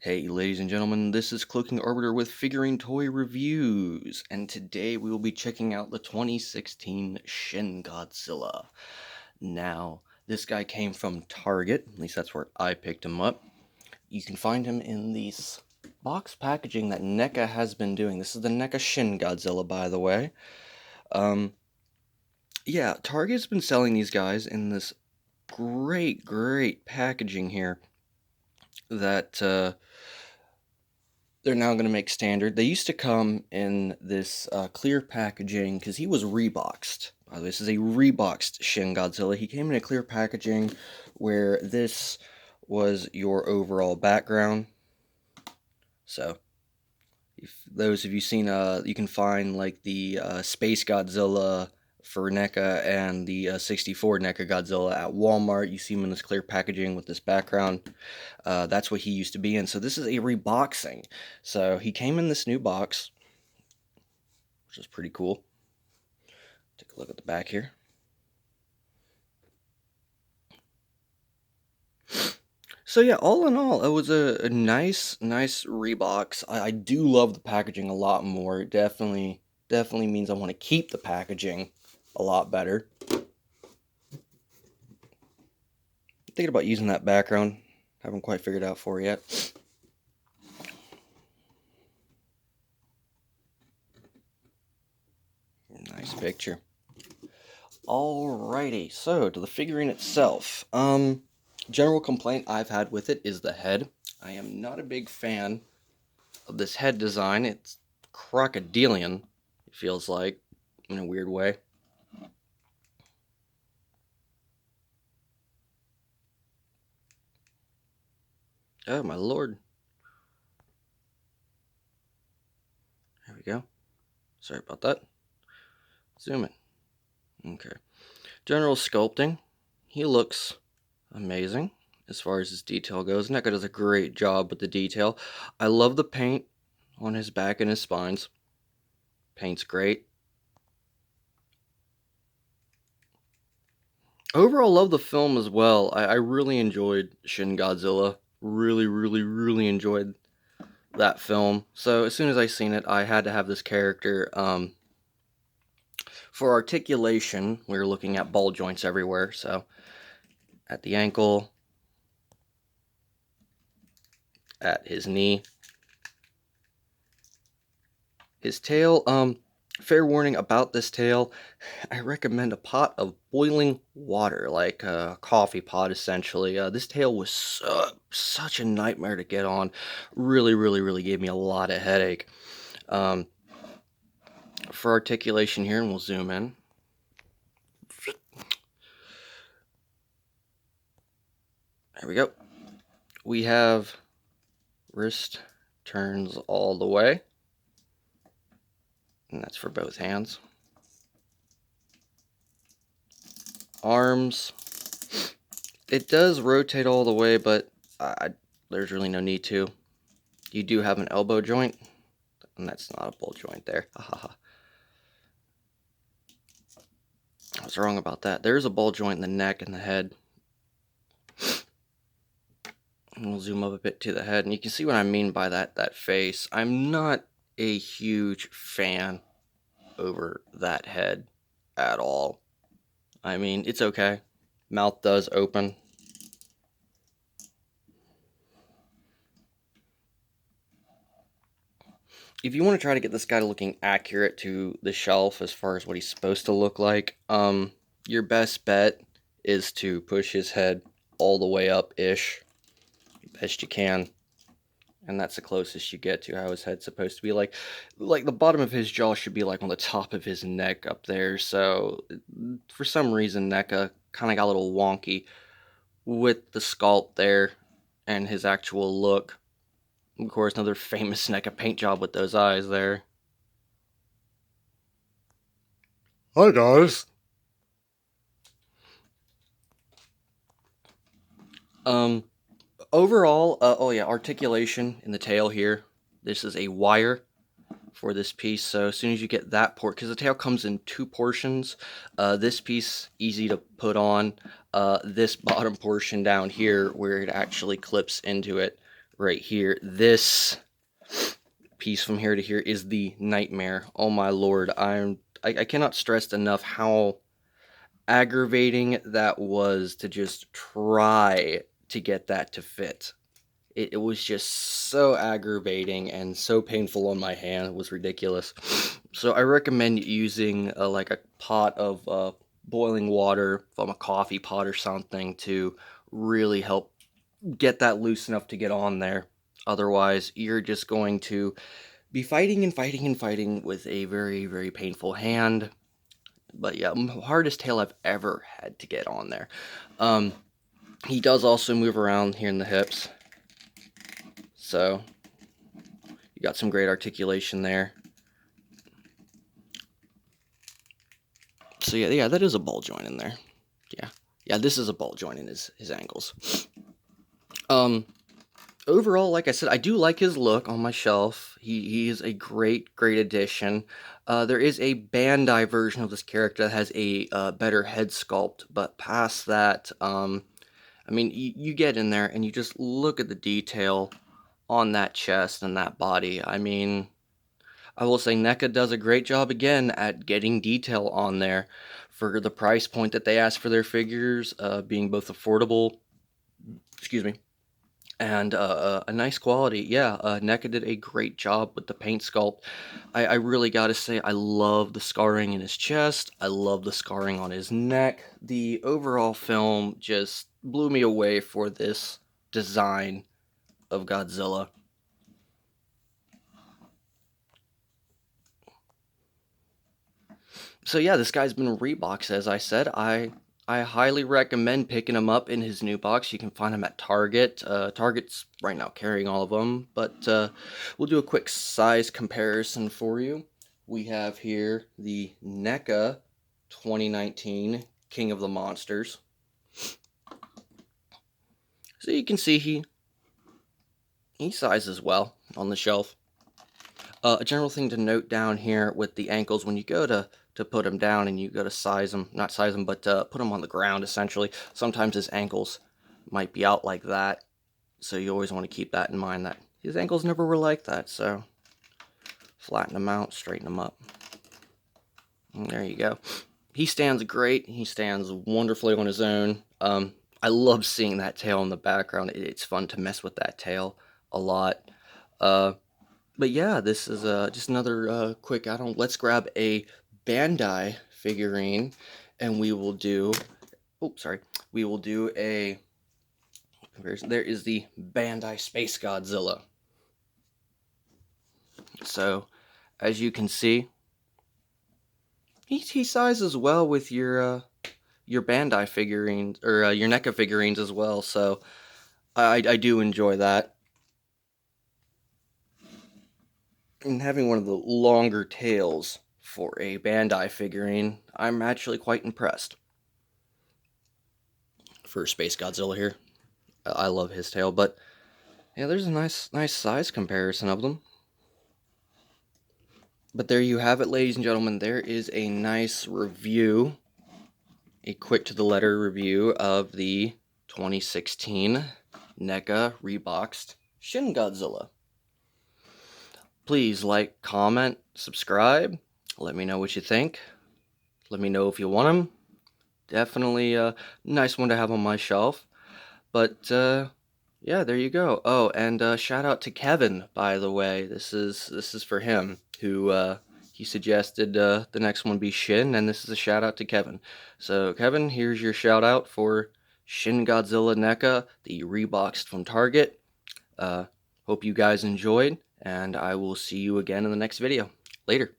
Hey ladies and gentlemen, this is Cloaking Arbiter with Figurine Toy Reviews, and today we will be checking out the 2016 Shin Godzilla. Now, this guy came from Target, at least that's where I picked him up. You can find him in these box packaging that NECA has been doing. This is the NECA Shin Godzilla, by the way. Yeah, Target's been selling these guys in this great packaging here that, they're now going to make standard. They used to come in this clear packaging because he was reboxed. By the way, this is a reboxed Shin Godzilla. He came in a clear packaging where this was your overall background. So, if those of you seen, you can find like the Space Godzilla for NECA and the 64 NECA Godzilla at Walmart. You see him in this clear packaging with this background. That's what he used to be in. So this is a reboxing. So he came in this new box, which is pretty cool. Take a look at the back here. So yeah, all in all, it was a nice rebox. I do love the packaging a lot more. It definitely means I want to keep the packaging a lot better. Thinking about using that background. Haven't quite figured out for it yet. Nice picture. Alrighty, so to the figurine itself. General complaint I've had with it is the head. I am not a big fan of this head design. It's crocodilian, it feels like, in a weird way. Oh my lord. There we go. Sorry about that. Zoom in. Okay. General sculpting. He looks amazing as far as his detail goes. NECA does a great job with the detail. I love the paint on his back and his spines. Paint's great. Overall, love the film as well. I really enjoyed Shin Godzilla. Really enjoyed that film. So as soon as I seen it, I had to have this character. For articulation, we were looking at ball joints everywhere. So at the ankle, at his knee, his tail. Fair warning about this tail, I recommend a pot of boiling water, like a coffee pot essentially. This tail was such a nightmare to get on. Really gave me a lot of headache. For articulation here, and we'll zoom in. There we go. We have wrist turns all the way. And that's for both hands. Arms. It does rotate all the way, but there's really no need to. You do have an elbow joint, and that's not a ball joint there. I was wrong about that. There's a ball joint in the neck and the head. And we'll zoom up a bit to the head, and you can see what I mean by that face. I'm not a huge fan over that head at all. I mean, it's okay. Mouth does open. If you want to try to get this guy looking accurate to the shelf as far as what he's supposed to look like, your best bet is to push his head all the way up-ish, best you can. And that's the closest you get to how his head's supposed to be. Like the bottom of his jaw should be like on the top of his neck up there. So for some reason, NECA kind of got a little wonky with the sculpt there and his actual look. Of course, another famous NECA paint job with those eyes there. Hi guys. Overall, oh yeah, articulation in the tail here. This is a wire for this piece, so as soon as you get that port, because the tail comes in two portions, this piece easy to put on, this bottom portion down here where it actually clips into it right here. This piece from here to here is the nightmare. Oh my lord, I cannot stress enough how aggravating that was to just try to get that to fit. It was just so aggravating and so painful on my hand. It was ridiculous. So I recommend using like a pot of boiling water from a coffee pot or something to really help get that loose enough to get on there. Otherwise, you're just going to be fighting and fighting and fighting with a very, very painful hand. But yeah, hardest tail I've ever had to get on there. He does also move around here in the hips. So you got some great articulation there. So yeah, that is a ball joint in there. Yeah, this is a ball joint in his ankles. Overall, like I said, I do like his look on my shelf. He is a great addition. There is a Bandai version of this character that has a better head sculpt, but past that, I mean, you get in there and you just look at the detail on that chest and that body. I mean, I will say NECA does a great job again at getting detail on there for the price point that they ask for their figures, being both affordable, and a nice quality. Yeah, NECA did a great job with the paint sculpt. I really gotta say, I love the scarring in his chest. I love the scarring on his neck. The overall film just blew me away for this design of Godzilla. So yeah, this guy's been reboxed, as I said. I highly recommend picking him up in his new box. You can find him at Target. Target's right now carrying all of them, but we'll do a quick size comparison for you. We have here the NECA 2019 King of the Monsters. So you can see he sizes well on the shelf. A general thing to note down here with the ankles, when you go to put him down and you go to size him, not size him, but put him on the ground, essentially, sometimes his ankles might be out like that. So you always want to keep that in mind, that his ankles never were like that. So flatten them out, straighten them up. And there you go. He stands great. He stands wonderfully on his own. I love seeing that tail in the background. It's fun to mess with that tail a lot. But yeah, this is just another quick add-on. Let's grab a Bandai figurine, and we will do. Oh, sorry. We will do a comparison. There is the Bandai Space Godzilla. So, as you can see, he sizes well with your Bandai figurines, or your NECA figurines as well. So, I do enjoy that. And having one of the longer tails for a Bandai figurine, I'm actually quite impressed. For Space Godzilla here, I love his tail, but yeah, there's a nice size comparison of them. But there you have it, ladies and gentlemen. There is a nice review, a quick to the letter review of the 2016 NECA reboxed Shin Godzilla. Please like, comment, subscribe. Let me know what you think. Let me know if you want them. Definitely a nice one to have on my shelf. But yeah, there you go. Oh, and shout out to Kevin, by the way. This is for him, who he suggested the next one be Shin, and this is a shout out to Kevin. So Kevin, here's your shout out for Shin Godzilla NECA, the reboxed from Target. Hope you guys enjoyed, and I will see you again in the next video. Later.